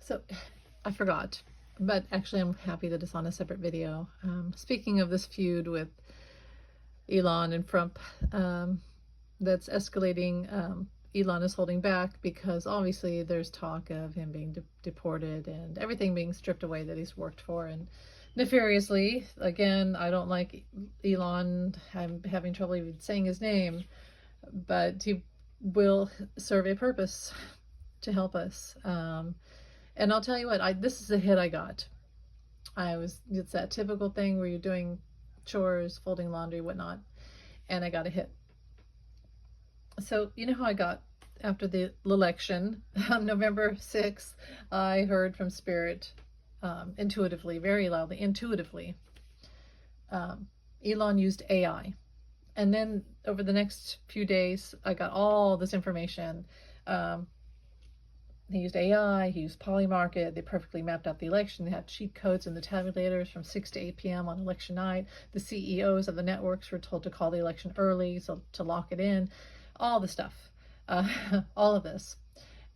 So I forgot, but actually I'm happy that it's on a separate video. Speaking of this feud with El0n and Trump, that's escalating. El0n is holding back because obviously there's talk of him being deported and everything being stripped away that he's worked for, and nefariously. Again, I don't like El0n. I'm having trouble even saying his name, but he will serve a purpose to help us. And I'll tell you what, this is the hit I got. It's that typical thing where you're doing chores, folding laundry, whatnot, and I got a hit. So you know how I got after the election on November 6th, I heard from Spirit intuitively, very loudly, intuitively. El0n used AI. And then over the next few days, I got all this information. He used AI, he used Polymarket, they perfectly mapped out the election. They had cheat codes in the tabulators from 6 to 8 p.m. on election night. The CEOs of the networks were told to call the election early, so to lock it in. All the stuff, all of this.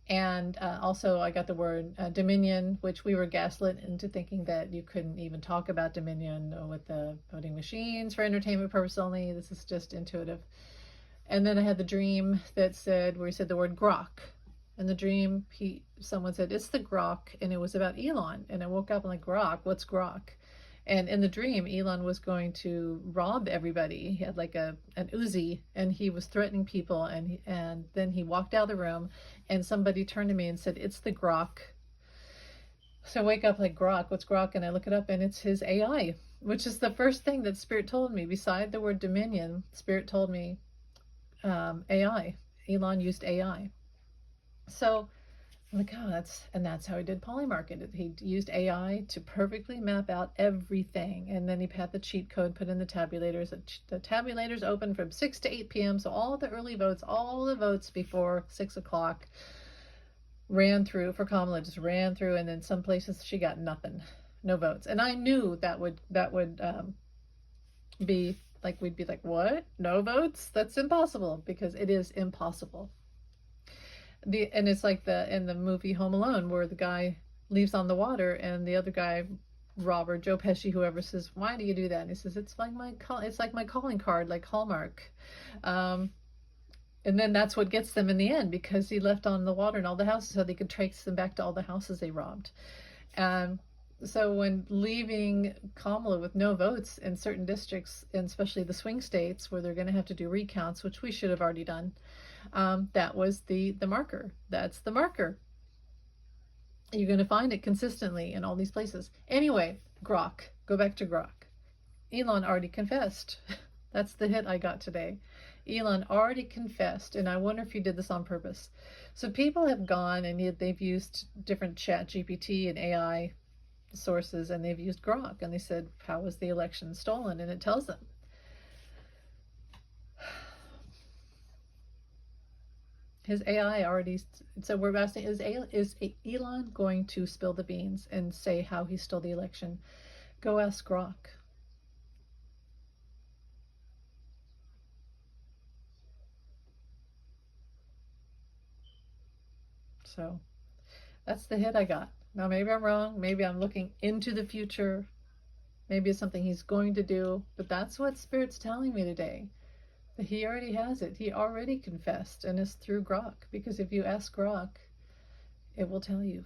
And also I got the word Dominion, which we were gaslit into thinking that you couldn't even talk about Dominion with the voting machines for entertainment purpose only. This is just intuitive. And then I had the dream that said, where he said the word grok. In the dream, someone said, it's the grok, and it was about El0n. And I woke up and like, grok, what's grok? And in the dream, El0n was going to rob everybody. He had like an Uzi, and he was threatening people. And then he walked out of the room, and somebody turned to me and said, it's the grok. So I wake up like, grok, what's grok? And I look it up, and it's his AI, which is the first thing that Spirit told me. Beside the word Dominion, Spirit told me AI. El0n used AI. So I'm like, oh, that's how he did Polymarket. He used AI to perfectly map out everything. And then he had the cheat code put in the tabulators. The tabulators open from 6 to 8 p.m. So all the early votes, all the votes before 6 o'clock ran through for Kamala, just ran through. And then some places she got nothing, no votes. And I knew that would be like, we'd be like, what? No votes? That's impossible, because it is impossible. And it's like in the movie Home Alone, where the guy leaves on the water and the other guy, Robert, Joe Pesci, whoever, says, why do you do that? And he says, it's like my calling card, like Hallmark. And then that's what gets them in the end, because he left on the water in all the houses so they could trace them back to all the houses they robbed. And so when leaving Kamala with no votes in certain districts, and especially the swing states where they're going to have to do recounts, which we should have already done, that was the marker. That's the marker. You're going to find it consistently in all these places. Anyway, grok. Go back to grok. El0n already confessed. That's the hit I got today. El0n already confessed, and I wonder if he did this on purpose. So people have gone and they've used different chat GPT and AI sources, and they've used grok, and they said, how was the election stolen? And it tells them. His AI already, so we're asking, is El0n going to spill the beans and say how he stole the election? Go ask grok. So that's the hit I got. Now maybe I'm wrong, maybe I'm looking into the future, maybe it's something he's going to do, but that's what Spirit's telling me today. But he already has it. He already confessed, and it's through grok, because if you ask grok, it will tell you.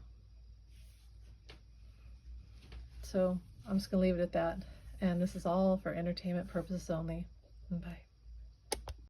So I'm just going to leave it at that. And this is all for entertainment purposes only. Bye.